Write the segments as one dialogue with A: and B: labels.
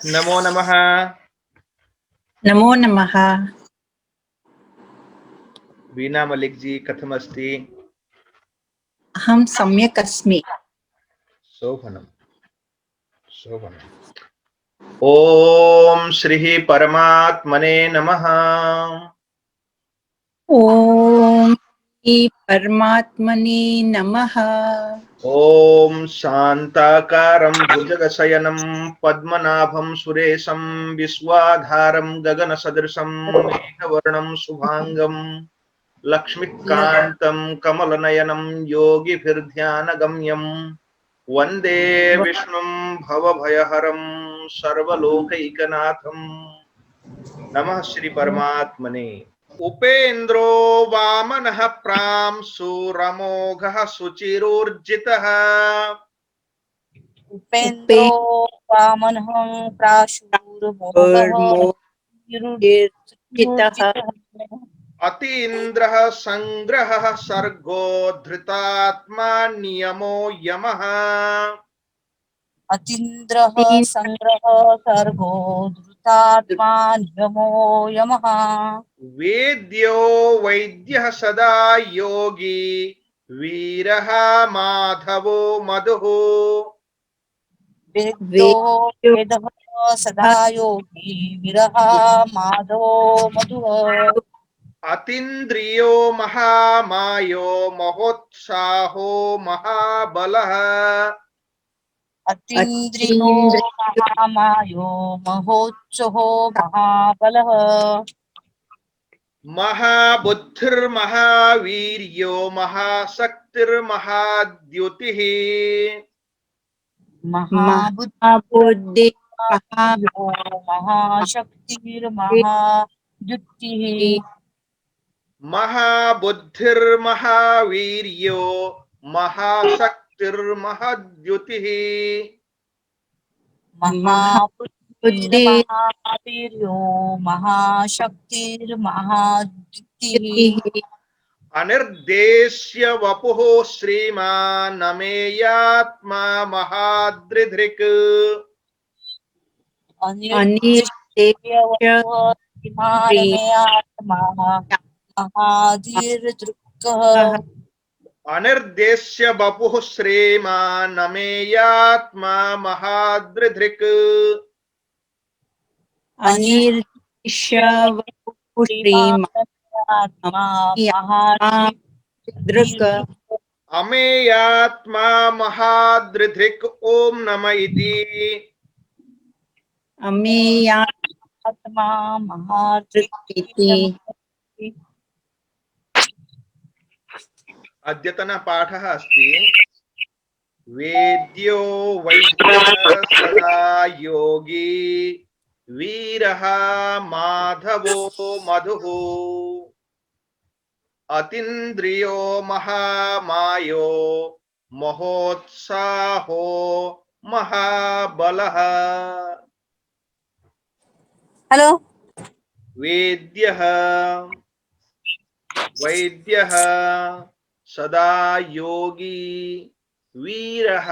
A: नमो नमः।
B: नमो नमः।
A: वीणा मलिक जी कथम अस्ति?
B: अहं सम्यक् अस्मि।
A: शोभनम् शोभनम्। ओम श्री परमात्मने नमः।
B: ॐ श्री परमात्मने नमः।
A: ओम शान्ताकारं भुजगशयनं पद्मनाभं सुरेशं विश्वाधारं गगनसदृशं मेघवर्णं शुभांगं लक्ष्मीकान्तं कमलनयनं योगिभिर्ध्यानगम्यं वन्दे विष्णुं भवभयहरं सर्वलोकैकनाथं। नमः श्री परमात्मने। उपेन्द्रो वामनः प्रांशु रमोघः सुचिरोर्जितः
C: उपेन्द्रो वामनः प्राशूरमोघः
B: उपेन्द्रमोर्जितः
C: विरुजितः
A: अतीन्द्रः संग्रहः सर्गो धृतात्मा नियमो यमः
C: अतीन्द्रः संग्रहः सर्गो धृतात्मा नियमो यमः
A: वेद्यो वैद्यः सदा योगी वीरः माधवो मधुः
C: वेद्यो वेदः सदा योगी विरह माधवो मधुः
A: अतीन्द्रियो महामायो महोत्साहो महाबलः
C: अतीन्द्रियो महामायो महोत्सहो महाबलः
A: महाबुद्धिर्महावीर्यो महाशक्तिर्महाद्युतिः
B: महाबुद्धि
C: महावीर्यो महाशक्तिर्महाद्युतिः
A: महाबुद्धिर्महावीर्यो महाशक्तिर्महाद्युतिः
B: महाबुद्धि
C: महाबुद्धिर्महावीर्यो महाशक्तिर्महाद्युतिः
A: अनिर्देश्य वपुः श्रीमान् नमेयात्मा महाद्रिधृक्
C: अनिर्देश्य आत्मा महाधीर्दृक्कः
A: अनिर्देश्य वपुः श्रीमान् नमेयात्मा महाद्रिधृक्
B: अनिर्दिश्य
C: आत्मा
B: दृक्
A: अमेयात्मा महाद्रिधृक् ओम नमः इति
C: आत्मा
B: इति।
A: अद्यतन पाठः अस्ति वेद्यो वैद्यः सदा योगी वीरः माधवो मधुः अतीन्द्रियो महामायो महोत्साहो महाबलः
C: हेलो
A: वेद्यः वैद्यः सदा योगी वीरः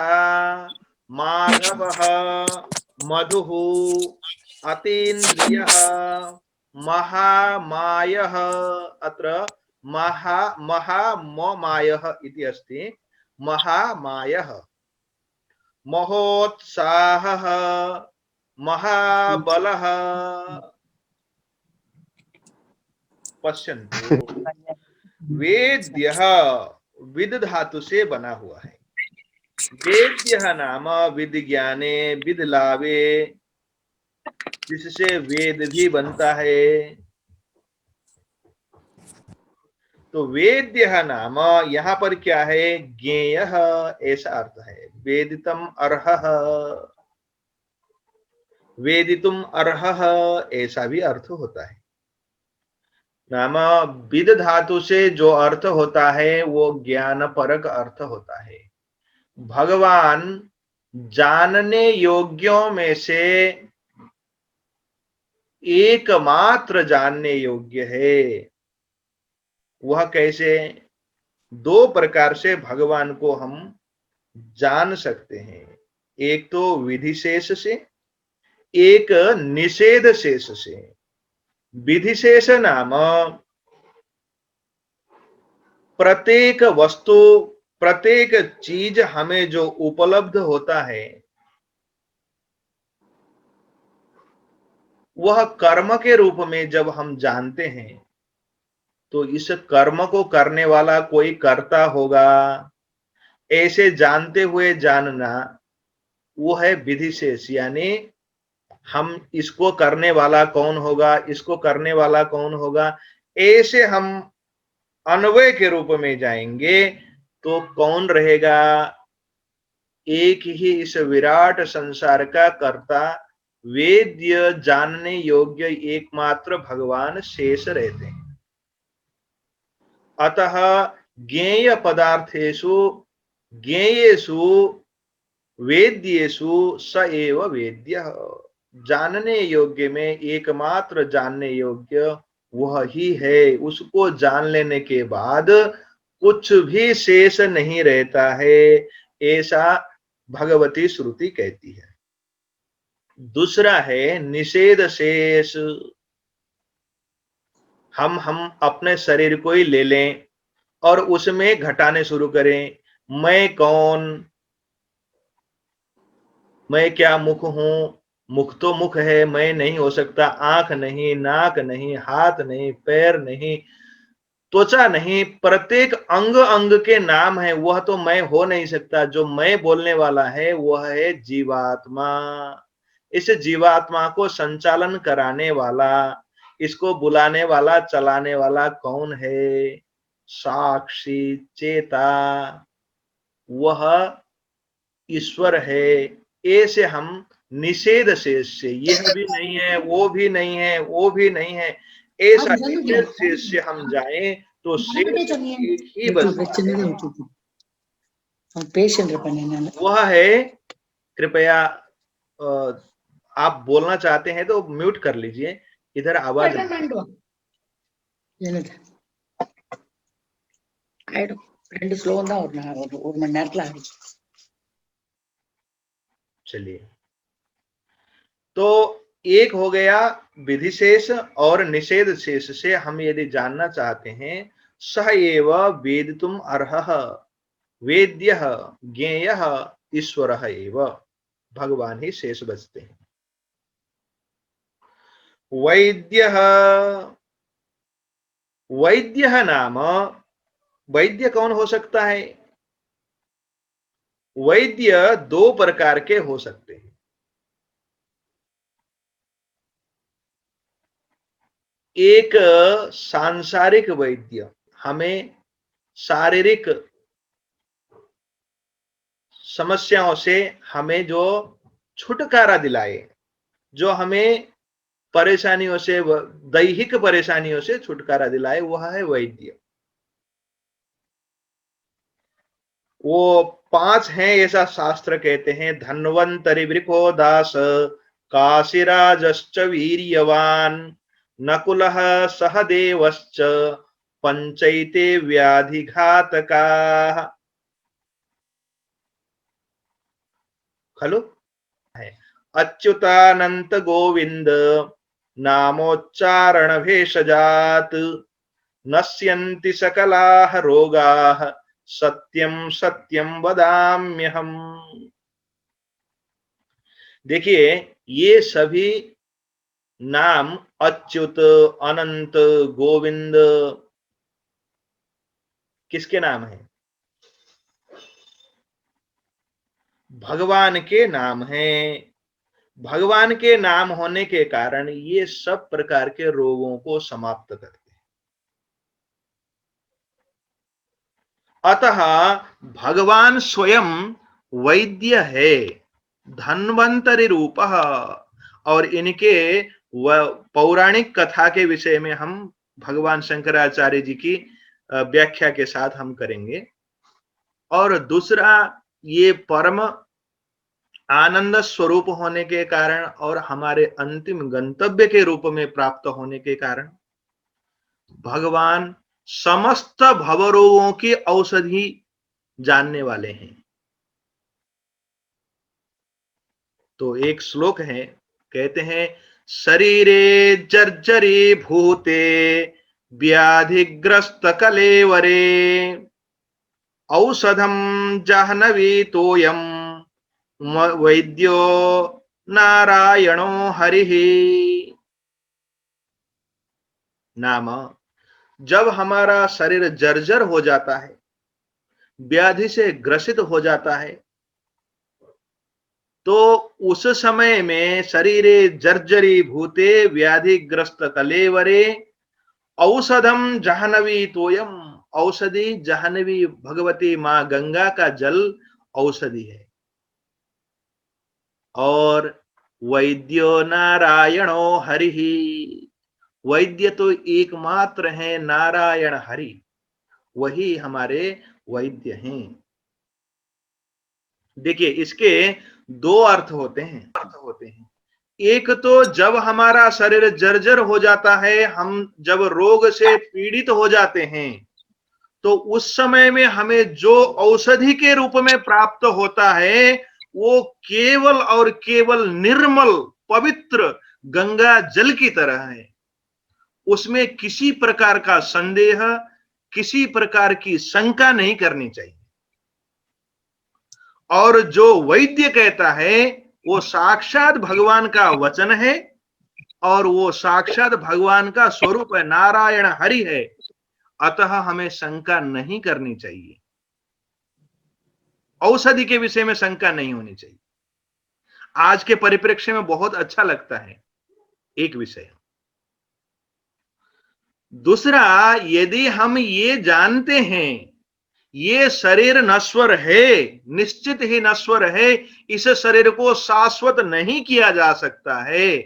A: माधवः मधुः अतीन्द्रियः महामायः अत्र महामायः इति अस्ति महामायः महोत्साहः महाबलः पश्यन्तु वेद्यः विद धातु से बना हुआ है। वेद्यः नाम विद ज्ञाने विद लावे, जिससे वेद भी बनता है। तो वेद्यः नाम यहाँ पर क्या है? ज्ञेयः ऐसा अर्थ है। वेदितम अर्हः, वेदितुम अर्हः ऐसा भी अर्थ होता है। नाम विद धातु से जो अर्थ होता है वो ज्ञान परक अर्थ होता है। भगवान जानने योग्यों में से एकमात्र जानने योग्य है। वह कैसे? दो प्रकार से भगवान को हम जान सकते हैं। एक तो विधिशेष से, एक निषेध शेष से। विधिशेष नाम प्रत्येक वस्तु, प्रत्येक चीज हमें जो उपलब्ध होता है वह कर्म के रूप में जब हम जानते हैं तो इस कर्म को करने वाला कोई कर्ता होगा, ऐसे जानते हुए जानना वो है विधिशेष। यानी हम इसको करने वाला कौन होगा, इसको करने वाला कौन होगा, ऐसे हम अन्वय के रूप में जाएंगे तो कौन रहेगा, एक ही इस विराट संसार का कर्ता, वेद्य, जानने योग्य एकमात्र भगवान शेष रहते हैं। अतः ज्ञेय पदार्थेषु ज्ञेयेषु वेद्येषु स एव वेद्यः। जानने योग्य में एकमात्र जानने योग्य वह ही है, उसको जान लेने के बाद कुछ भी शेष नहीं रहता है, ऐसा भगवती श्रुति कहती है। दूसरा है निषेध शेष। हम अपने शरीर को ही ले लें और उसमें घटाने शुरू करें, मैं कौन, मैं क्या मुख हूं, मुख तो मुख है, मैं नहीं हो सकता, आंख नहीं, नाक नहीं, हाथ नहीं, पैर नहीं, त्वचा नहीं, प्रत्येक अंग अंग के नाम है, वह तो मैं हो नहीं सकता। जो मैं बोलने वाला है वह है जीवात्मा। इस जीवात्मा को संचालन कराने वाला, इसको बुलाने वाला, चलाने वाला कौन है, साक्षी चेता, वह ईश्वर है। ऐसे हम निषेध शेष से, यह भी नहीं है, वो भी नहीं है, वो भी नहीं है, ऐसा निषेध शेष से हम जाएं तो शेष एक ही बचता है, वह है। कृपया आप बोलना चाहते हैं तो म्यूट कर लीजिए, इधर आवाज चलिए। तो एक हो गया विधिशेष और निषेध शेष से हम यदि जानना चाहते हैं, सह एव वेदितुम अर्हः वेद्यः ज्ञेयः ईश्वरः एव, भगवान ही शेष बचते हैं। वैद्यः, वैद्यः नाम, वैद्य कौन हो सकता है? वैद्य दो प्रकार के हो सकते हैं। एक सांसारिक वैद्य, हमें शारीरिक समस्याओं से हमें जो छुटकारा दिलाए, जो हमें परेशानियों से, दैहिक परेशानियों से छुटकारा दिलाए, वह है वैद्य। वो 5 हैं ऐसा शास्त्र कहते हैं। धन्वंतरि वृको दास, काशीराजश्च वीर्यवान, नकुलः सहदेवश्च, पंचैते व्याधिघातकाः। खलु है। अच्युतानंत गोविंद नामोच्चारण भेषजात, नश्यन्ति सकलाः रोगाः, सत्यम सत्यम वदाम्यहम। देखिए, ये सभी नाम अच्युत, अनंत, गोविंद किसके नाम हैं? भगवान के नाम हैं। भगवान के नाम होने के कारण ये सब प्रकार के रोगों को समाप्त करते हैं। अतः भगवान स्वयं वैद्य है, धन्वंतरि रूपः। और इनके पौराणिक कथा के विषय में हम भगवान शंकराचार्य जी की व्याख्या के साथ हम करेंगे। और दूसरा, ये परम आनंद स्वरूप होने के कारण और हमारे अंतिम गंतव्य के रूप में प्राप्त होने के कारण भगवान समस्त भवरोगों की औषधि जानने वाले हैं। तो एक श्लोक है कहते हैं शरीरे जर्जरी भूते व्याधिग्रस्त कलेवरे औषधम जाह्नवी तोयम वैद्यो नारायणो हरिः। नाम जब हमारा शरीर जर्जर हो जाता है, व्याधि से ग्रसित हो जाता है, तो उस समय में शरीरे जर्जरी भूते व्याधिग्रस्त कलेवरे औषधम जाह्नवी तोयम, औषधि जाह्नवी भगवती मां गंगा का जल औषधि है। और वैद्यो नारायणो हरिः, वैद्य तो एकमात्र है नारायण हरि, वही हमारे वैद्य हैं। देखिए इसके दो अर्थ होते हैं। एक तो जब हमारा शरीर जर्जर हो जाता है, हम जब रोग से पीड़ित हो जाते हैं, तो उस समय में हमें जो औषधि के रूप में प्राप्त होता है वो केवल और केवल निर्मल पवित्र गंगा जल की तरह है। उसमें किसी प्रकार का संदेह, किसी प्रकार की शंका नहीं करनी चाहिए। और जो वैद्य कहता है वो साक्षात भगवान का वचन है और वो साक्षात भगवान का स्वरूप है, नारायण हरि है। अतः हमें शंका नहीं करनी चाहिए, औषधि के विषय में शंका नहीं होनी चाहिए। आज के परिप्रेक्ष्य में बहुत अच्छा लगता है एक विषय। दूसरा, यदि हम ये जानते हैं ये शरीर नश्वर है, निश्चित ही नश्वर है, इस शरीर को शाश्वत नहीं किया जा सकता है,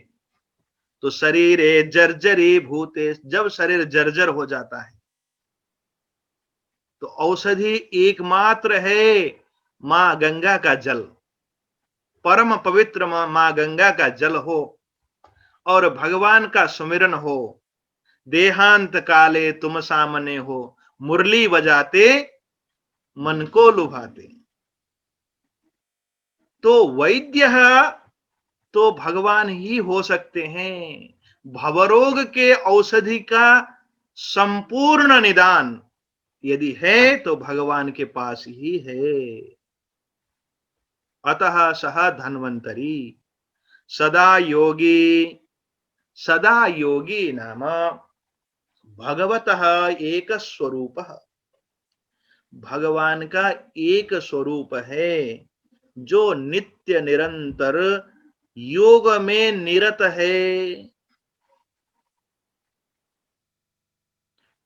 A: तो शरीर जर्जरी भूते, जब शरीर जर्जर हो जाता है तो औषधि एकमात्र है मां गंगा का जल, परम पवित्र मां गंगा का जल हो और भगवान का सुमिरन हो। देहांत काले तुम सामने हो, मुरली बजाते मन को लुभाते। तो वैद्य तो भगवान ही हो सकते हैं। भवरोग के औषधि का संपूर्ण निदान यदि है तो भगवान के पास ही है। अतः सह धन्वंतरी सदा योगी, सदा योगी नाम भगवतः एक स्वरूप, भगवान का एक स्वरूप है जो नित्य निरंतर योग में निरत है।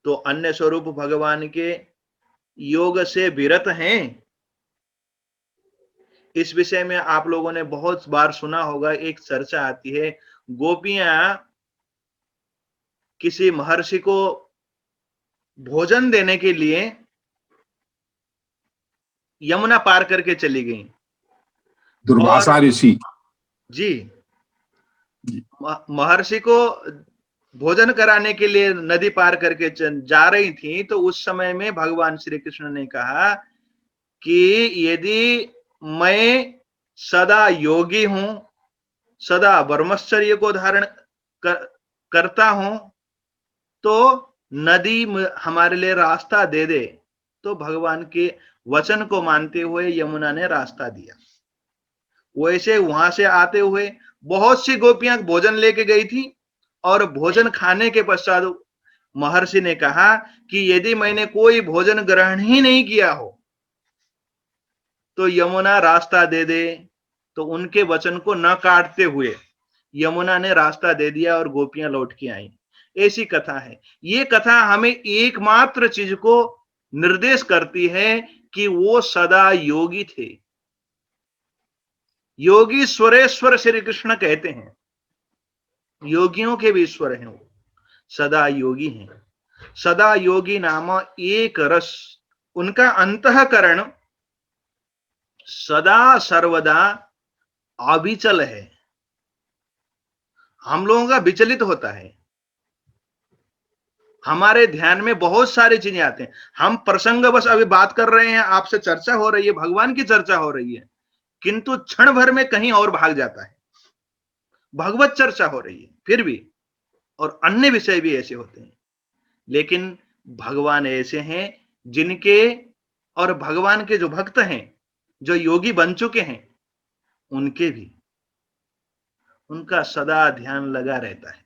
A: तो अन्य स्वरूप भगवान के योग से विरत हैं। इस विषय में आप लोगों ने बहुत बार सुना होगा, एक चर्चा आती है, गोपियां किसी महर्षि को भोजन देने के लिए यमुना पार करके चली गई।
D: दुर्वासा ऋषि
A: जी, महर्षि को भोजन कराने के लिए नदी पार करके जा रही थी, तो उस समय में भगवान श्री कृष्ण ने कहा कि यदि मैं सदा योगी हूं, सदा ब्रह्मचर्य को धारण करता हूं, तो नदी हमारे लिए रास्ता दे दे। तो भगवान के वचन को मानते हुए यमुना ने रास्ता दिया। वैसे वहां से आते हुए बहुत सी गोपियां भोजन लेके गई थी और भोजन खाने के पश्चात महर्षि ने कहा कि यदि मैंने कोई भोजन ग्रहण ही नहीं किया हो तो यमुना रास्ता दे दे। तो उनके वचन को न काटते हुए यमुना ने रास्ता दे दिया और गोपियां लौट के आई। ऐसी कथा है। ये कथा हमें एकमात्र चीज को निर्देश करती है कि वो सदा योगी थे। योगी स्वरेश्वर श्री कृष्ण कहते हैं, योगियों के भी ईश्वर हैं, वो सदा योगी हैं। सदा योगी नाम एक रस, उनका अंतःकरण सदा सर्वदा अविचल है। हम लोगों का विचलित होता है, हमारे ध्यान में बहुत सारी चीजें आते हैं। हम प्रसंग बस अभी बात कर रहे हैं, आपसे चर्चा हो रही है, भगवान की चर्चा हो रही है, किंतु क्षण भर में कहीं और भाग जाता है। भगवत चर्चा हो रही है फिर भी, और अन्य विषय भी ऐसे होते हैं, लेकिन भगवान ऐसे हैं जिनके, और भगवान के जो भक्त हैं, जो योगी बन चुके हैं, उनके भी, उनका सदा ध्यान लगा रहता है।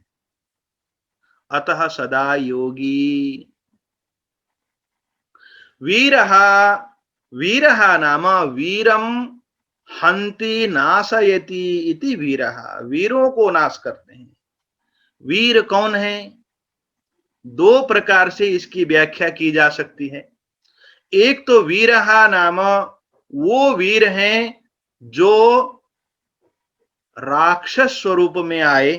A: अतः सदा योगी वीरहा, वीरहा नाम वीरम हंति नाशयति इति वीरहा, वीरों को नाश करते हैं। वीर कौन है? दो प्रकार से इसकी व्याख्या की जा सकती है। एक तो वीरहा नाम वो वीर हैं जो राक्षस स्वरूप में आए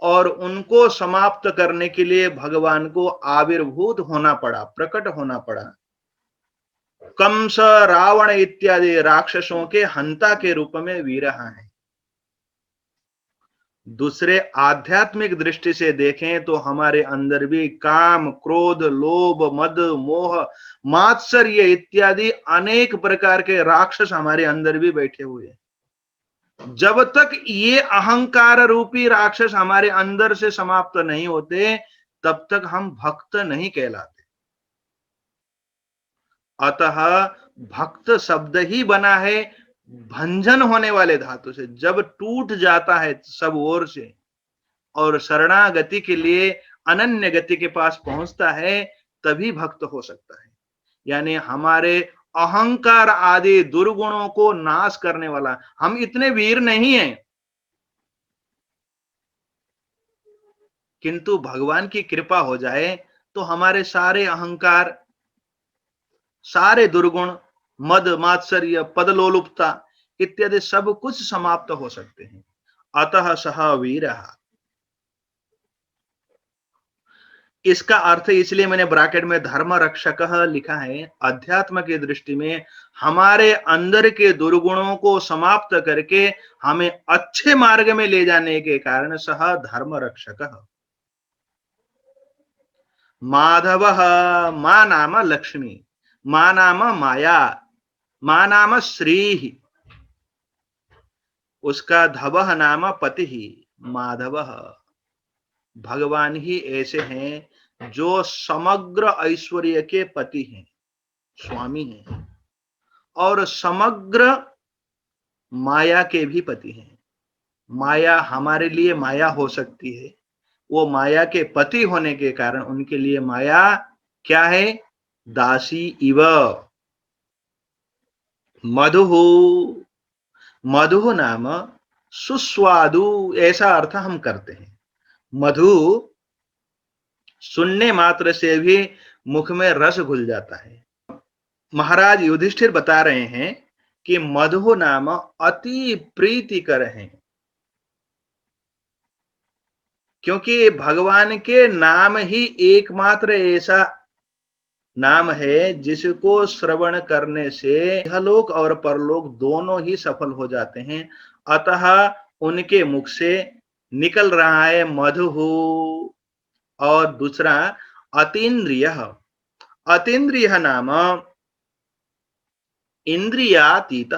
A: और उनको समाप्त करने के लिए भगवान को आविर्भूत होना पड़ा, प्रकट होना पड़ा। कंस, रावण इत्यादि राक्षसों के हंता के रूप में वीरहा है। दूसरे आध्यात्मिक दृष्टि से देखें तो हमारे अंदर भी काम, क्रोध, लोभ, मद, मोह, मात्सर्य इत्यादि अनेक प्रकार के राक्षस हमारे अंदर भी बैठे हुए हैं। जब तक ये अहंकार रूपी राक्षस हमारे अंदर से समाप्त नहीं होते, तब तक हम भक्त नहीं कहलाते। अतः भक्त शब्द ही बना है भंजन होने वाले धातु से। जब टूट जाता है सब ओर से और शरणागति के लिए अनन्य गति के पास पहुंचता है, तभी भक्त हो सकता है। यानी हमारे अहंकार आदि दुर्गुणों को नाश करने वाला। हम इतने वीर नहीं हैं, किंतु भगवान की कृपा हो जाए तो हमारे सारे अहंकार, सारे दुर्गुण, मद, मात्सर्य, पदलोलुपता इत्यादि सब कुछ समाप्त हो सकते हैं। अतः सह वीरः, इसका अर्थ इसलिए मैंने ब्रैकेट में धर्म रक्षकः लिखा है। अध्यात्म की दृष्टि में हमारे अंदर के दुर्गुणों को समाप्त करके हमें अच्छे मार्ग में ले जाने के कारण सह धर्म रक्षकः। माधवः, मा नाम लक्ष्मी, मा नाम माया, मा नाम श्री, उसका धवः नाम पति ही। माधवः, भगवान ही ऐसे हैं जो समग्र ऐश्वर्य के पति हैं, स्वामी हैं, और समग्र माया के भी पति हैं। माया हमारे लिए माया हो सकती है, वो माया के पति होने के कारण उनके लिए माया क्या है? दासी इव। मधुः, मधु नाम सुस्वादु, ऐसा अर्थ हम करते हैं। मधु सुनने मात्र से भी मुख में रस घुल जाता है। महाराज युधिष्ठिर बता रहे हैं कि मधु नाम अति प्रीतिकर हैं, क्योंकि भगवान के नाम ही एकमात्र ऐसा नाम है जिसको श्रवण करने से इहलोक और परलोक दोनों ही सफल हो जाते हैं। अतः उनके मुख से निकल रहा है मधु। और दूसरा अतीन्द्रिय, अतीन्द्रिय नाम इंद्रियातीत।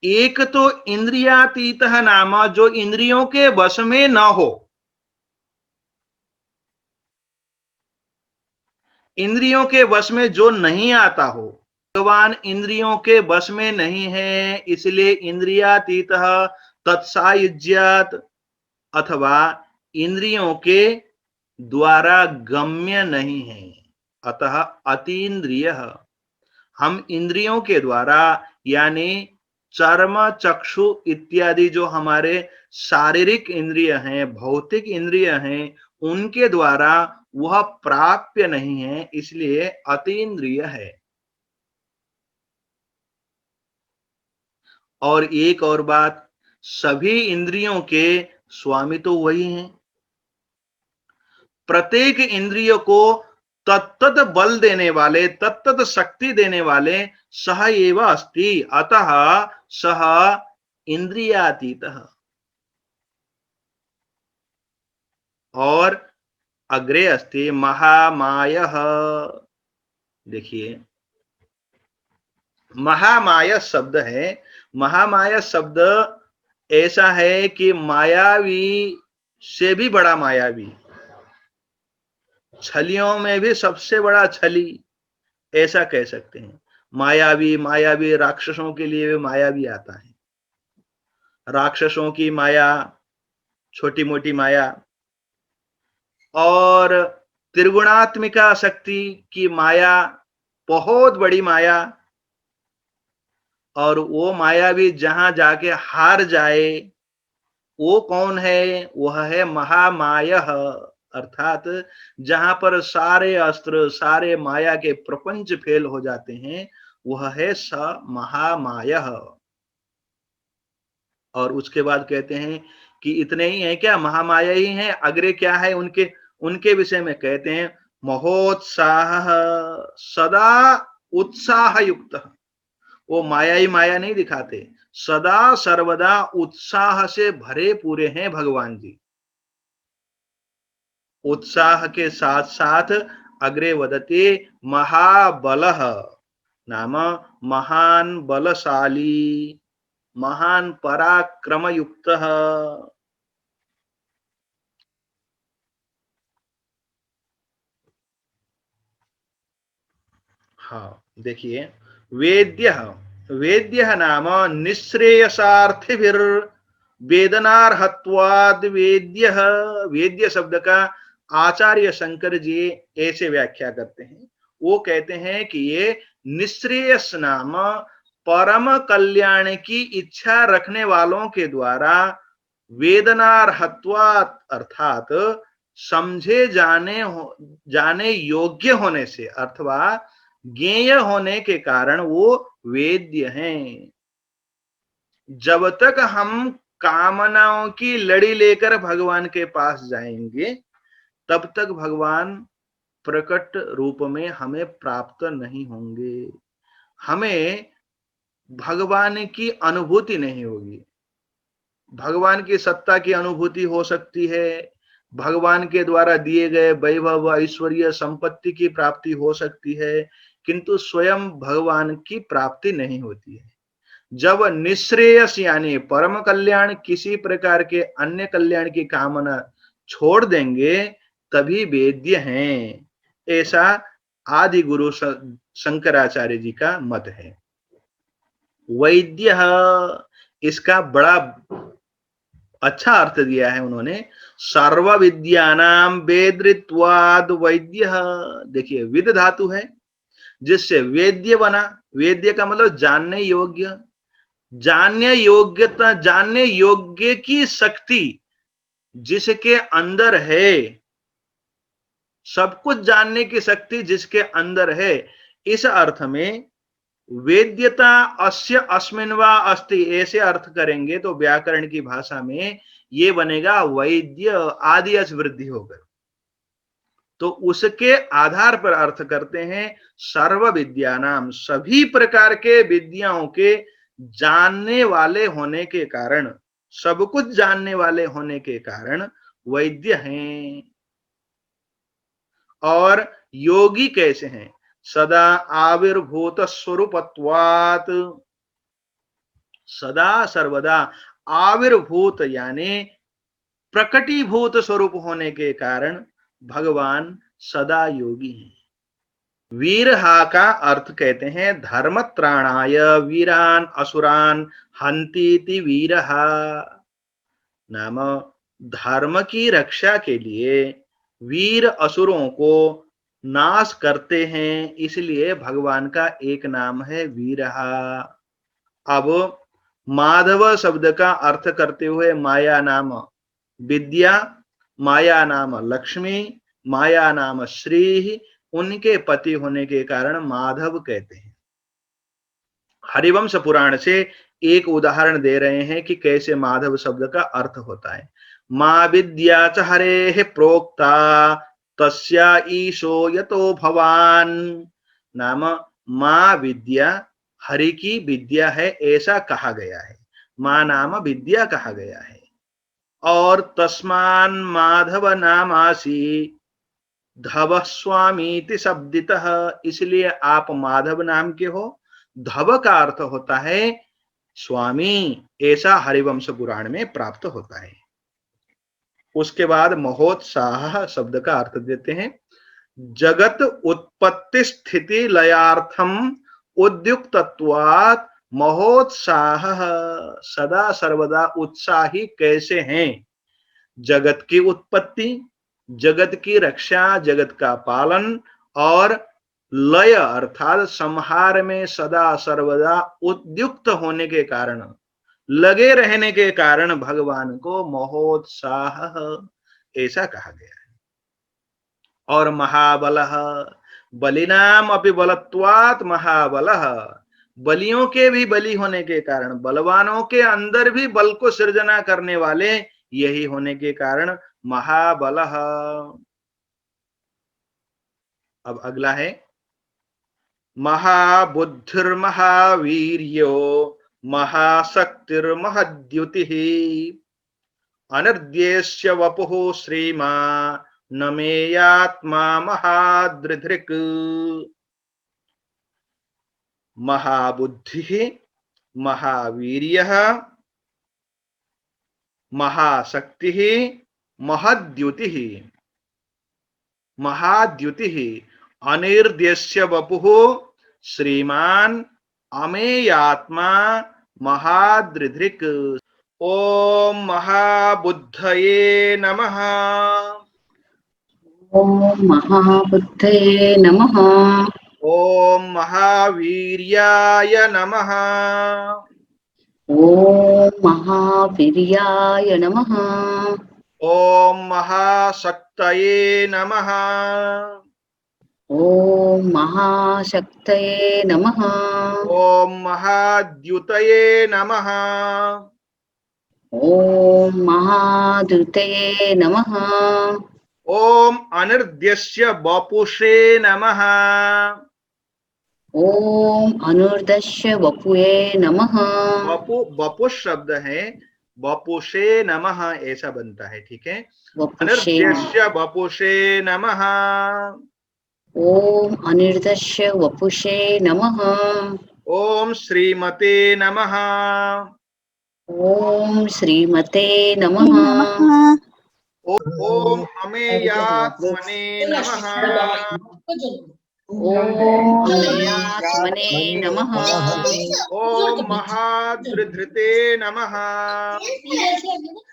A: एक तो इंद्रियातीत नाम जो इंद्रियों के वश में न हो, इंद्रियों के वश में जो नहीं आता हो। भगवान इंद्रियों के वश में नहीं है, इसलिए इंद्रियातीत तत्सायुज्यात, अथवा इंद्रियों के द्वारा गम्य नहीं है। अतः अतीन्द्रिय, हम इंद्रियों के द्वारा यानी चर्म, चक्षु इत्यादि जो हमारे शारीरिक इंद्रिय हैं, भौतिक इंद्रिय हैं, उनके द्वारा वह प्राप्य नहीं है, इसलिए अतीन्द्रिय है। और एक और बात, सभी इंद्रियों के स्वामी तो वही हैं। प्रत्येक इंद्रिय को तत्तत बल देने वाले, तत्तत शक्ति देने वाले सह एव अस्ति। अतः सह इंद्रियातीतः। और अग्रे अस्ति महामायः। देखिए, महामाया शब्द है। महामाया शब्द ऐसा है कि मायावी से भी बड़ा मायावी, छलियों में भी सबसे बड़ा छली, ऐसा कह सकते हैं। मायावी, मायावी राक्षसों के लिए भी मायावी आता है। राक्षसों की माया छोटी मोटी माया, और त्रिगुणात्मिका शक्ति की माया बहुत बड़ी माया, और वो माया भी जहां जाके हार जाए, वो कौन है? वह है महामायः, अर्थात जहां पर सारे अस्त्र, सारे माया के प्रपंच फेल हो जाते हैं, वह है स महामायः। और उसके बाद कहते हैं कि इतने ही है क्या? महामाया ही है? अग्रे क्या है उनके उनके विषय में कहते हैं महोत्साह सदा उत्साह युक्त। वो माया ही माया नहीं दिखाते, सदा सर्वदा उत्साह से भरे पूरे हैं भगवान जी। उत्साह के साथ साथ अग्रे वदते महाबलः, नाम महान बलशाली, महान पराक्रम युक्त। हाँ देखिए, वेद्य, वेद्य नाम निःश्रेयसार्थिभिर वेदनार्हत्वाद वेद्य। वेद्य शब्द का आचार्य शंकर जी ऐसे व्याख्या करते हैं। वो कहते हैं कि ये निःश्रेयस नाम परम कल्याण की इच्छा रखने वालों के द्वारा वेदनार्हत्वात, अर्थात समझे जाने योग्य होने से अथवा ज्ञेय होने के कारण वो वेद्य हैं। जब तक हम कामनाओं की लड़ी लेकर भगवान के पास जाएंगे, तब तक भगवान प्रकट रूप में हमें प्राप्त नहीं होंगे। हमें भगवान की अनुभूति नहीं होगी। भगवान की सत्ता की अनुभूति हो सकती है, भगवान के द्वारा दिए गए वैभव, ऐश्वर्य, संपत्ति की प्राप्ति हो सकती है, किंतु स्वयं भगवान की प्राप्ति नहीं होती है। जब निःश्रेयस यानी परम कल्याण, किसी प्रकार के अन्य कल्याण की कामना छोड़ देंगे, तभी वेद्य हैं। ऐसा आदि गुरु शंकराचार्य जी का मत है। वैद्य, इसका बड़ा अच्छा अर्थ दिया है उन्होंने, सर्व विद्यानाम वेद्रित्वाद वैद्य। देखिए, विद धातु है जिससे वेद्य बना। वेद्य का मतलब जानने योग्य, जानने योग्यता, जानने योग्य की शक्ति जिसके अंदर है, सब कुछ जानने की शक्ति जिसके अंदर है, इस अर्थ में वेद्यता अस्य अस्मिन् वा अस्ति, ऐसे अर्थ करेंगे तो व्याकरण की भाषा में ये बनेगा वैद्य, आदि अच वृद्धि होकर। तो उसके आधार पर अर्थ करते हैं सर्व विद्यानाम, सभी प्रकार के विद्याओं के जानने वाले होने के कारण, सब कुछ जानने वाले होने के कारण वैद्य हैं। और योगी कैसे हैं? सदा आविर्भूत स्वरूपत्वात्, सदा सर्वदा आविर्भूत यानी प्रकटीभूत स्वरूप होने के कारण भगवान सदा योगी हैं। वीरहा का अर्थ कहते हैं धर्मत्राणाय वीरान असुरान हंतीति वीरहा, नाम धर्म की रक्षा के लिए वीर असुरों को नाश करते हैं, इसलिए भगवान का एक नाम है वीरहा। अब माधव शब्द का अर्थ करते हुए माया नाम विद्या, माया नाम लक्ष्मी, माया नाम श्री, उनके पति होने के कारण माधव कहते हैं। हरिवंश पुराण से एक उदाहरण दे रहे हैं कि कैसे माधव शब्द का अर्थ होता है। मां विद्या च हरेः प्रोक्ता तस्या ईशो यतो भवान, नाम मां विद्या हरि की विद्या है ऐसा कहा गया है, मां नाम विद्या कहा गया है। और तस्मान माधव नामासी धव स्वामीति शब्दितः, इसलिए आप माधव नाम के हो। धव का अर्थ होता है स्वामी, ऐसा हरिवंश पुराण में प्राप्त होता है। उसके बाद महोत्साह शब्द का अर्थ देते हैं, जगत उत्पत्ति स्थिति लयार्थम उद्युक्तत्वात् महोत्साह, सदा सर्वदा उत्साही कैसे हैं? जगत की उत्पत्ति, जगत की रक्षा, जगत का पालन और लय अर्थात संहार में सदा सर्वदा उद्युक्त होने के कारण, लगे रहने के कारण भगवान को महोत्साह ऐसा कहा गया है। और महाबलः, बलिनाम अपि बलत्वात् महाबलः, बलियों के भी बली होने के कारण, बलवानों के अंदर भी बल को सृजना करने वाले यही होने के कारण महाबलः। अब अगला है महाबुद्धिर्महावीर्यो महाशक्तिर्महद्युतिः अनर्द्येश्य वपुः श्रीमान् न मेयात्मा महादृधृक्। महाबुद्धिः, महावीर्यः, महाशक्तिः, महद्युतिः, महाद्युतिः अनिर्देश्य वपुः श्रीमान् अमेयात्मा महादृधृक्। ओम महाबुद्धये नमः।
B: ओम महाबुद्धये नमः।
A: ओम महावीर्याय नमः।
B: ओम महावीर्याय नमः।
A: ओम महाशक्तये नमः।
B: ओम महाशक्तये नमः।
A: ओम महाद्युतये नमः।
B: ओम महाद्युतये नमः।
A: ओम अनिर्देश्य वपुषे नमः।
B: ओम अनुर्दश्य वपुये नमः।
A: वपु, वपुष शब्द है, वपुषे नमः ऐसा बनता है, ठीक है।
B: वपुषे
A: अनिर्देश्य वपुषे नमः।
B: ओम अनिर्दश्य वपुषे नमः।
A: ओम श्रीमते नमः।
B: ओम श्रीमते नमः।
A: ओम अमेयात्मने नमः।
B: ओम अमेयात्मने नमः।
A: ओम महादृधृते नमः।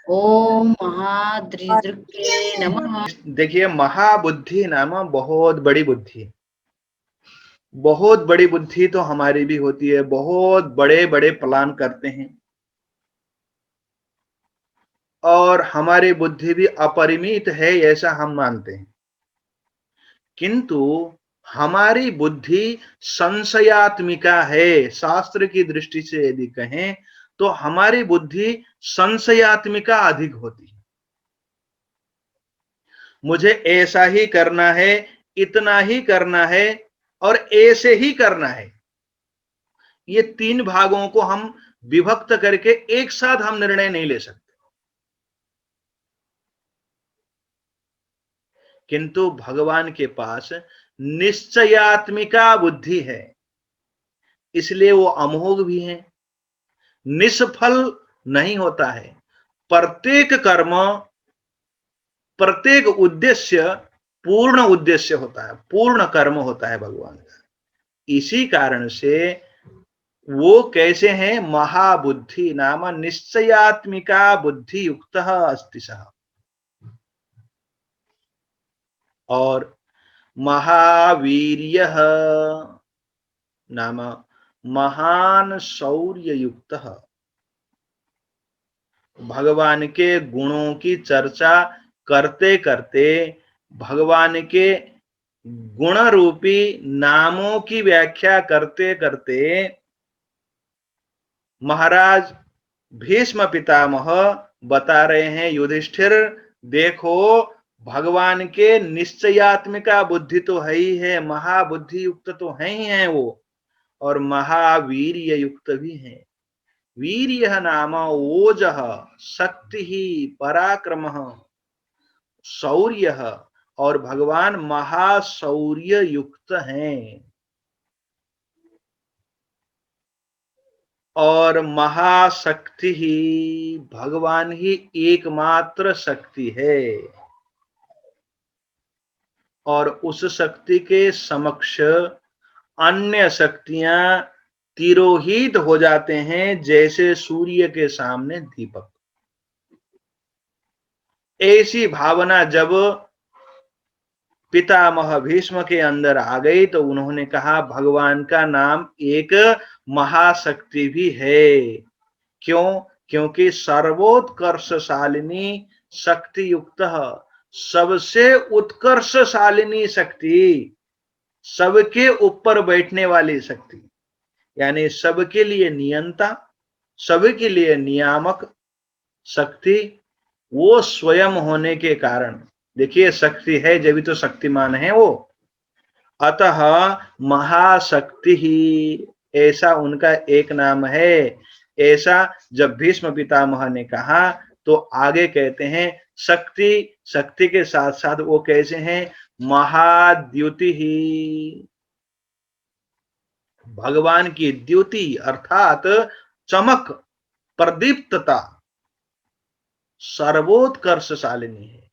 B: ओम महादृधृते नमः।
A: देखिए, महाबुद्धि नाम बहुत बड़ी बुद्धि, बहुत बड़ी बुद्धि तो हमारी भी होती है, बहुत बड़े बड़े प्लान करते हैं और हमारी बुद्धि भी अपरिमित है ऐसा हम मानते हैं, किंतु हमारी बुद्धि संशयात्मिका है। शास्त्र की दृष्टि से यदि कहें तो हमारी बुद्धि संशयात्मिका अधिक होती है। मुझे ऐसा ही करना है, इतना ही करना है और ऐसे ही करना है, ये तीन भागों को हम विभक्त करके एक साथ हम निर्णय नहीं ले सकते। किंतु भगवान के पास निश्चयात्मिका बुद्धि है, इसलिए वो अमोघ भी है, निष्फल नहीं होता है। प्रत्येक कर्म, प्रत्येक उद्देश्य पूर्ण उद्देश्य होता है, पूर्ण कर्म होता है भगवान का। इसी कारण से वो कैसे हैं? महाबुद्धि नाम निश्चयात्मिका बुद्धि युक्त अस्ति सः। और महावीर्यः नाम महान शौर्य युक्त। भगवान के गुणों की चर्चा करते करते, भगवान के गुण रूपी नामों की व्याख्या करते करते महाराज भीष्म पितामह बता रहे हैं, युधिष्ठिर देखो, भगवान के निश्चयात्मिका बुद्धि तो है ही है, महाबुद्धि युक्त तो है ही है वो, और महावीर्य युक्त भी है। वीर्य नाम ओजः शक्ति पराक्रम शौर्य, और भगवान महाशौर्य युक्त हैं। और महाशक्ति ही, भगवान ही एकमात्र शक्ति है और उस शक्ति के समक्ष अन्य शक्तियां तिरोहित हो जाते हैं, जैसे सूर्य के सामने दीपक। ऐसी भावना जब पितामह भीष्म के अंदर आ गई तो उन्होंने कहा भगवान का नाम एक महाशक्ति भी है। क्यों? क्योंकि सर्वोत्कर्षशालिनी शक्ति युक्त, सबसे उत्कर्षशालिनी शक्ति, सबके ऊपर बैठने वाली शक्ति, यानी सबके लिए नियंता, सबके लिए नियामक शक्ति, वो स्वयं होने के कारण, देखिए शक्ति है जब भी तो शक्तिमान है वो, अतः महाशक्ति ही, ऐसा उनका एक नाम है। ऐसा जब भीष्म पितामह ने कहा तो आगे कहते हैं शक्ति, शक्ति के साथ साथ वो कैसे हैं? महाद्युति ही, भगवान की द्युति अर्थात चमक, प्रदीप्तता सर्वोत्कर्षशालिनी है।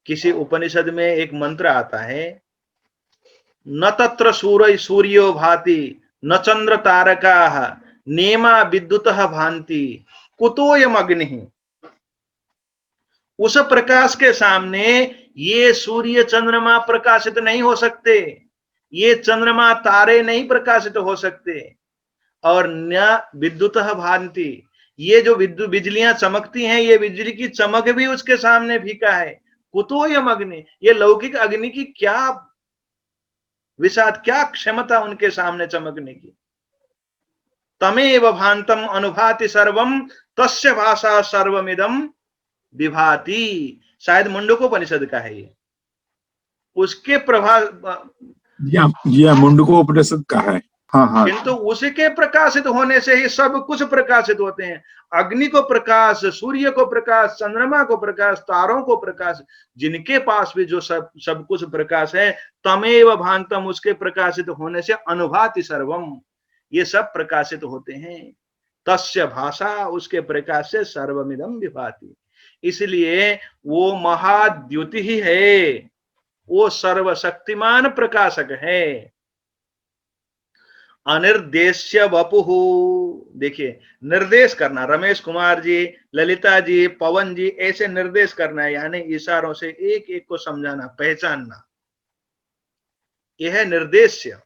A: किसी उपनिषद में एक मंत्र आता है, न तत्र सूर्यो भाति न चंद्र तारकाः नेमा विद्युतः भान्ति कुतोयम अग्निः। उस प्रकाश के सामने ये सूर्य चंद्रमा प्रकाशित नहीं हो सकते, ये चंद्रमा तारे नहीं प्रकाशित हो सकते, और न विद्युतः भान्ति, ये जो बिजलियां चमकती हैं, ये बिजली की चमक भी उसके सामने फीका है। कुतोयम अग्नि, ये लौकिक अग्नि की क्या विषाद, क्या क्षमता उनके सामने चमकने की। तमेव भांतम अनुभाति सर्वम तस्य भाषा सर्वमिदम विभाति, शायद मुंडकोपनिषद का है ये, उसके प्रभाव,
D: यह मुंडकोपनिषद का है। हाँ हाँ,
A: किंतु उसके प्रकाशित होने से ही सब कुछ प्रकाशित होते हैं। अग्नि को प्रकाश, सूर्य को प्रकाश, चंद्रमा को प्रकाश, तारों को प्रकाश, जिनके पास भी जो सब कुछ प्रकाश है, तमेव भांतम, उसके प्रकाशित होने से अनुभाति सर्वम, ये सब प्रकाशित होते हैं। तस्य भाषा, उसके प्रकाश से सर्वमिदम विभाति, इसलिए वो महाद्युति ही है, वो सर्वशक्तिमान प्रकाशक है। अनिर्देश्य वपुः, देखिए निर्देश करना, रमेश कुमार जी, ललिता जी, पवन जी, ऐसे निर्देश करना है, यानी इशारों से एक एक को समझाना, पहचानना, यह है निर्देश्य।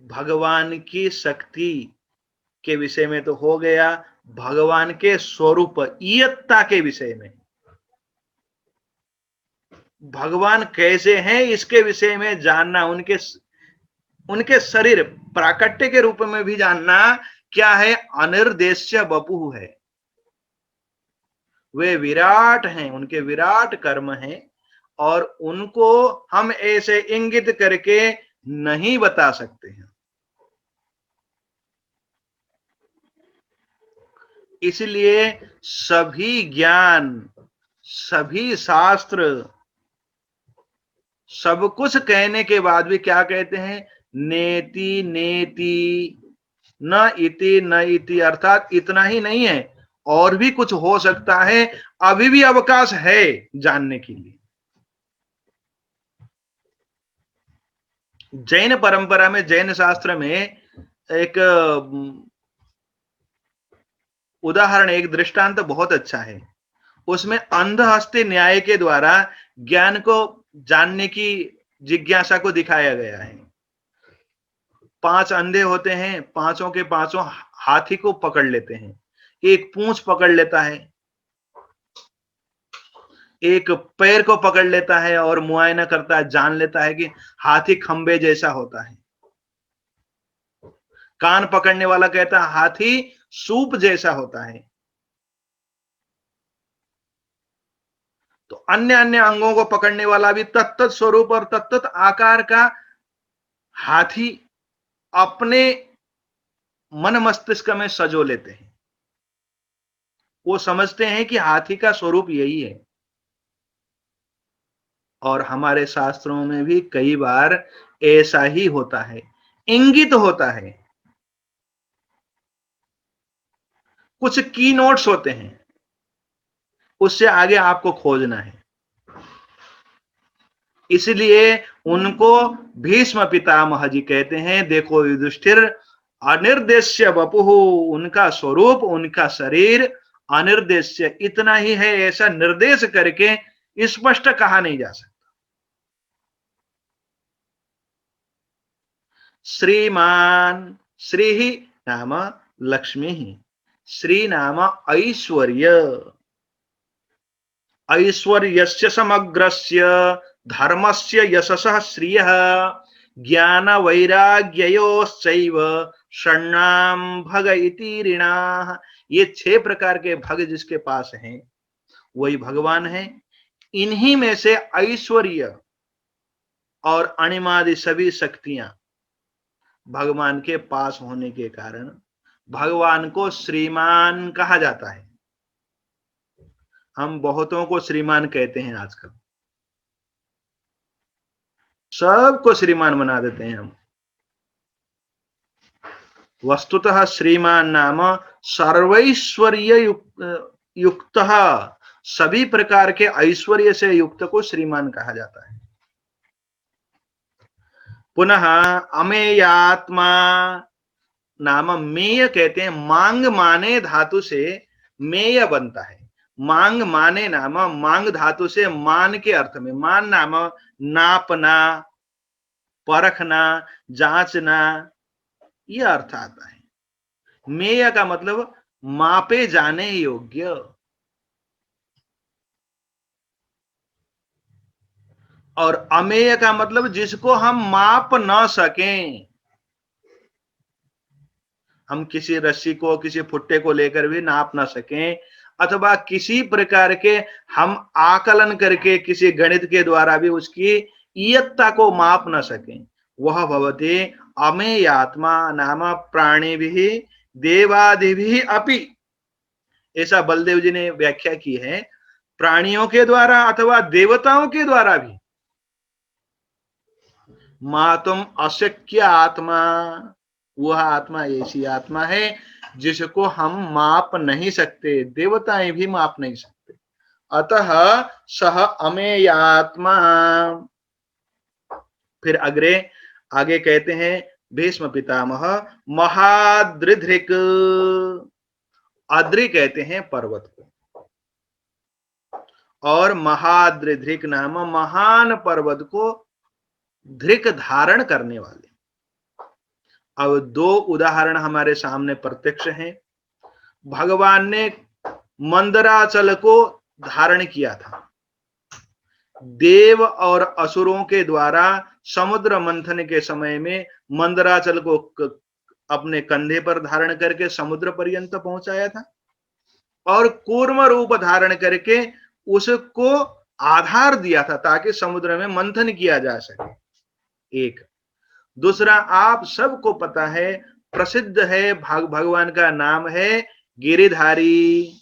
A: भगवान की शक्ति के विषय में तो हो गया, भगवान के स्वरूप इयत्ता के विषय में, भगवान कैसे हैं इसके विषय में जानना, उनके शरीर प्राकट्य के रूप में भी जानना, क्या है? अनिर्देश्य वपुः है, वे विराट हैं, उनके विराट कर्म हैं और उनको हम ऐसे इंगित करके नहीं बता सकते हैं। इसलिए सभी ज्ञान, सभी शास्त्र, सब कुछ कहने के बाद भी क्या कहते हैं? नेति नेति न इति न इति, अर्थात इतना ही नहीं है, और भी कुछ हो सकता है, अभी भी अवकाश है जानने के लिए। जैन परंपरा में, जैन शास्त्र में एक उदाहरण, एक दृष्टांत बहुत अच्छा है। उसमें अंधहस्ते न्याय के द्वारा ज्ञान को जानने की जिज्ञासा को दिखाया गया है। 5 अंधे होते हैं, पांचों के पांचों हाथी को पकड़ लेते हैं, एक पूंछ पकड़ लेता है, एक पैर को पकड़ लेता है और मुआयना करता है, जान लेता है कि हाथी खंबे जैसा होता है। कान पकड़ने वाला कहता है हाथी सूप जैसा होता है। तो अन्य अन्य अंगों को पकड़ने वाला भी तत्त स्वरूप और तत्त आकार का हाथी अपने मन मस्तिष्क में सजो लेते हैं। वो समझते हैं कि हाथी का स्वरूप यही है। और हमारे शास्त्रों में भी कई बार ऐसा ही होता है, इंगित होता है। कुछ की नोट्स होते हैं, उससे आगे आपको खोजना है। इसलिए उनको भीष्म पितामह जी कहते हैं, देखो युधिष्ठिर, अनिर्देश्य वपुः, उनका स्वरूप, उनका शरीर अनिर्देश्य इतना ही है, ऐसा निर्देश करके स्पष्ट कहा नहीं जा सकता। श्रीमान, श्री नाम लक्ष्मी, श्री नाम ऐश्वर्य, ऐश्वर्यस्य समग्रस्य धर्मस्य यशसः श्रियः ज्ञान वैराग्ययोश्चैव षण्णाम भग इति ऋणाः। ये 6 प्रकार के भग जिसके पास हैं वही भगवान है। इन्हीं में से ऐश्वर्य और अणिमादि सभी शक्तियां भगवान के पास होने के कारण भगवान को श्रीमान कहा जाता है। हम बहुतों को श्रीमान कहते हैं, आजकल सबको श्रीमान बना देते हैं हम। वस्तुतः श्रीमान नाम सर्वैश्वर्य युक्त, सभी प्रकार के ऐश्वर्य से युक्त को श्रीमान कहा जाता है। पुनः अमेयात्मा नाम मेय कहते हैं, मांग माने धातु से मेय बनता है। मांग माने नाम मांग धातु से मान के अर्थ में, मान नाम नापना, परखना, जांचना, यह अर्थ आता है। मेय का मतलब मापे जाने योग्य, और अमेय का मतलब जिसको हम माप न सकें। हम किसी रस्सी को, किसी फुट्टे को लेकर भी नाप ना सकें, अथवा किसी प्रकार के हम आकलन करके किसी गणित के द्वारा भी उसकी इयत्ता को माप न सकें, वह भवते अमेयात्मा नाम प्राणिभिः देवादिभिः अपि। ऐसा बलदेव जी ने व्याख्या की है, प्राणियों के द्वारा अथवा देवताओं के द्वारा भी मातुम अशक्य आत्मा, वह आत्मा ऐसी आत्मा है जिसको हम माप नहीं सकते, देवताएं भी माप नहीं सकते। अतः सह अमेयात्मा। फिर आगे कहते हैं भीष्म पितामह महाद्रिधृक, अद्रि कहते हैं पर्वत को, और महाद्रिधृक नाम महान पर्वत को धृक धारण करने वाले। अब 2 उदाहरण हमारे सामने प्रत्यक्ष हैं। भगवान ने मंदराचल को धारण किया था। देव और असुरों के द्वारा समुद्र मंथन के समय में मंदराचल को अपने कंधे पर धारण करके समुद्र पर्यंत पहुंचाया था, और कूर्म रूप धारण करके उसको आधार दिया था ताकि समुद्र में मंथन किया जा सके। एक दूसरा, आप सबको पता है, प्रसिद्ध है, भगवान का नाम है गिरिधारी,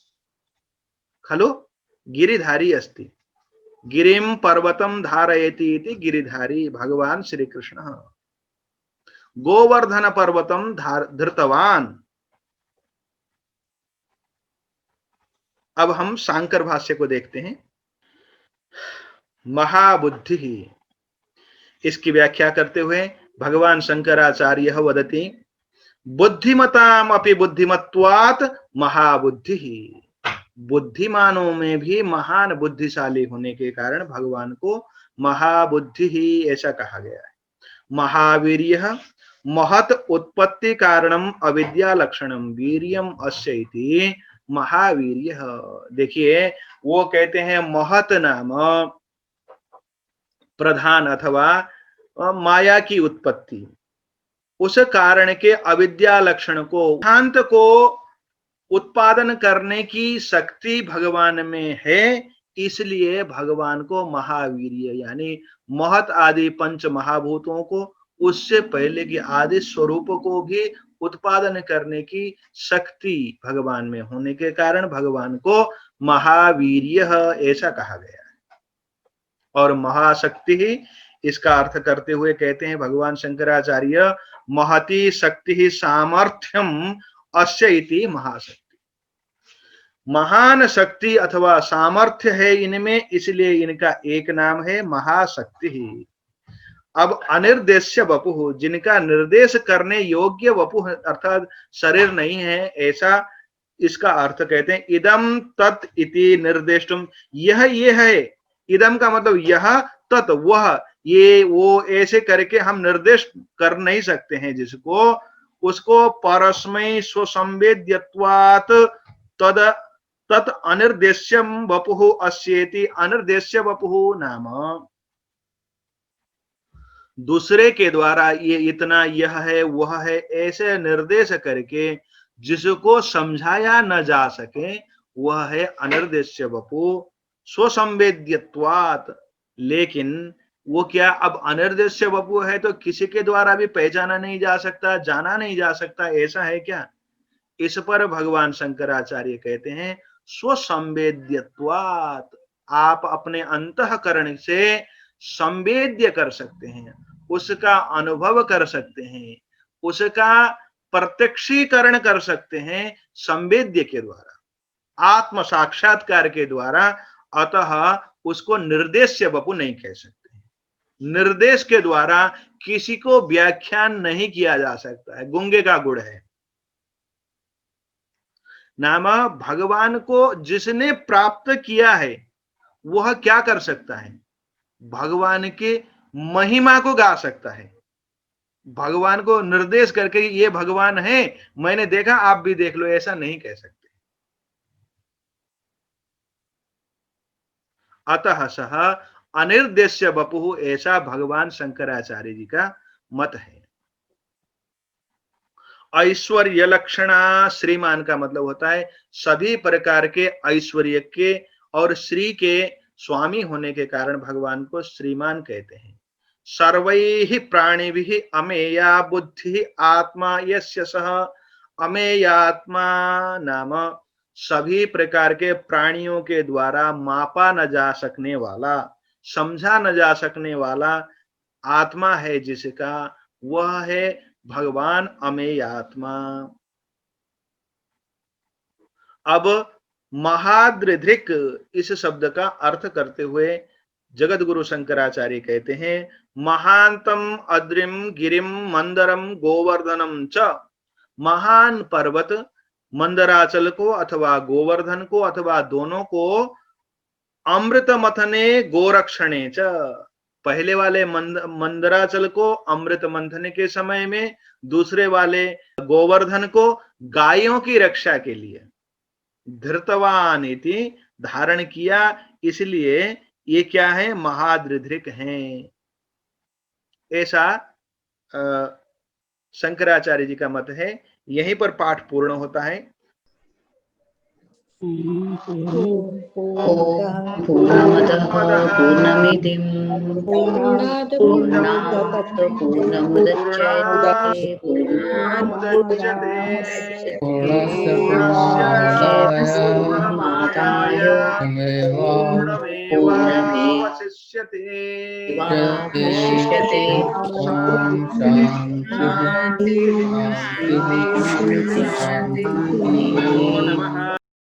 A: खलु गिरिधारी अस्ति, गिरिम पर्वतम धारयति इति गिरिधारी भगवान श्री कृष्ण। गोवर्धन पर्वतम धृतवान। अब हम शांकर भाष्य को देखते हैं। महाबुद्धि, इसकी व्याख्या करते हुए भगवान शंकराचार्य वदति बुद्धिमताम अपि बुद्धिमत्वात् महाबुद्धि। बुद्धिमानों में भी महान बुद्धिशाली होने के कारण भगवान को महाबुद्धि ही ऐसा कहा गया है। महावीर्य महत उत्पत्ति कारणम अविद्या लक्षणम वीर्यम अस्य इति महावीर्य। देखिए वो कहते हैं महत नाम प्रधान अथवा माया की उत्पत्ति, उस कारण के अविद्या लक्षण को, शांत को उत्पादन करने की शक्ति भगवान में है, इसलिए भगवान को महावीर्य यानी महत आदि पंच महाभूतों को, उससे पहले की आदि स्वरूप को भी उत्पादन करने की शक्ति भगवान में होने के कारण भगवान को महावीर्य ऐसा कहा गया है। और महाशक्ति ही इसका अर्थ करते हुए कहते हैं भगवान शंकराचार्य महती शक्ति सामर्थ्यम अस्य इति महाशक्ति। महान शक्ति अथवा सामर्थ्य है इनमें, इसलिए इनका एक नाम है महाशक्ति ही। अब अनिर्देश्य वपुः, जिनका निर्देश करने योग्य वपुः अर्थात शरीर नहीं है, ऐसा इसका अर्थ कहते हैं। इदम तत् इति निर्देष्टुम, यह ये है, इदम का मतलब यह, तत् वह, ये वो, ऐसे करके हम निर्देश कर नहीं सकते हैं जिसको, उसको परस्मै स्वसंवेद्यत्वात् तद तत् अनिर्देश्यम वपुः अस्येति। अनिर्देश्य वपुः नाम दूसरे के द्वारा ये इतना, यह है, वह है, ऐसे निर्देश करके जिसको समझाया न जा सके, वह है अनिर्देश्य वपु स्वसंवेद्यत्वात्। लेकिन वो क्या, अब अनिर्देश्य वपु है तो किसी के द्वारा भी पहचाना नहीं जा सकता, जाना नहीं जा सकता, ऐसा है क्या? इस पर भगवान शंकराचार्य कहते हैं स्वसंवेद्यत्वात्, आप अपने अंतःकरण से संवेद्य कर सकते हैं, उसका अनुभव कर सकते हैं, उसका प्रत्यक्षीकरण कर सकते हैं संवेद्य के द्वारा, आत्म साक्षात्कार के द्वारा। अतः उसको निर्देश्य वपु नहीं कह सकते। निर्देश के द्वारा किसी को व्याख्यान नहीं किया जा सकता है, गूंगे का गुड़ है। नाम भगवान को जिसने प्राप्त किया है वह क्या कर सकता है? भगवान के महिमा को गा सकता है। भगवान को निर्देश करके ये भगवान है, मैंने देखा, आप भी देख लो, ऐसा नहीं कह सकते। अतः सह अनिर्देश्य वपुः, ऐसा भगवान शंकराचार्य जी का मत है। ऐश्वर्य लक्षणा, श्रीमान का मतलब होता है सभी प्रकार के ऐश्वर्य के और श्री के स्वामी होने के कारण भगवान को श्रीमान कहते हैं। सर्वैः प्राणिभिः अमेया बुद्धि आत्मा यस्य सः। अमेयात्मा नाम सभी प्रकार के प्राणियों के द्वारा मापा न जा सकने वाला, समझा न जा सकने वाला आत्मा है जिसका, वह है भगवान अमेयात्मा। अब महाद्रिधिक इस शब्द का अर्थ करते हुए जगत गुरु शंकराचार्य कहते हैं महांतम अद्रिम गिरिम मंदरम गोवर्धनम च। महान पर्वत मंदराचल को अथवा गोवर्धन को अथवा दोनों को अमृत मथने गोरक्षणे च। पहले वाले मंदराचल को अमृत मंथने के समय में, दूसरे वाले गोवर्धन को गायों की रक्षा के लिए धृतवान इति धारण किया, इसलिए ये क्या है? महाद्रिधिक हैं। ऐसा शंकराचार्य जी का मत है। यहीं पर पाठ पूर्ण होता है।
B: पूर्णमदः पूर्णमिदं पूर्णात् पूर्णमुदच्यते पूर्णमुदच्यते पूर्णमादाय पूर्णमेवावशिष्यते।
A: शान्तिः। नमो नमः।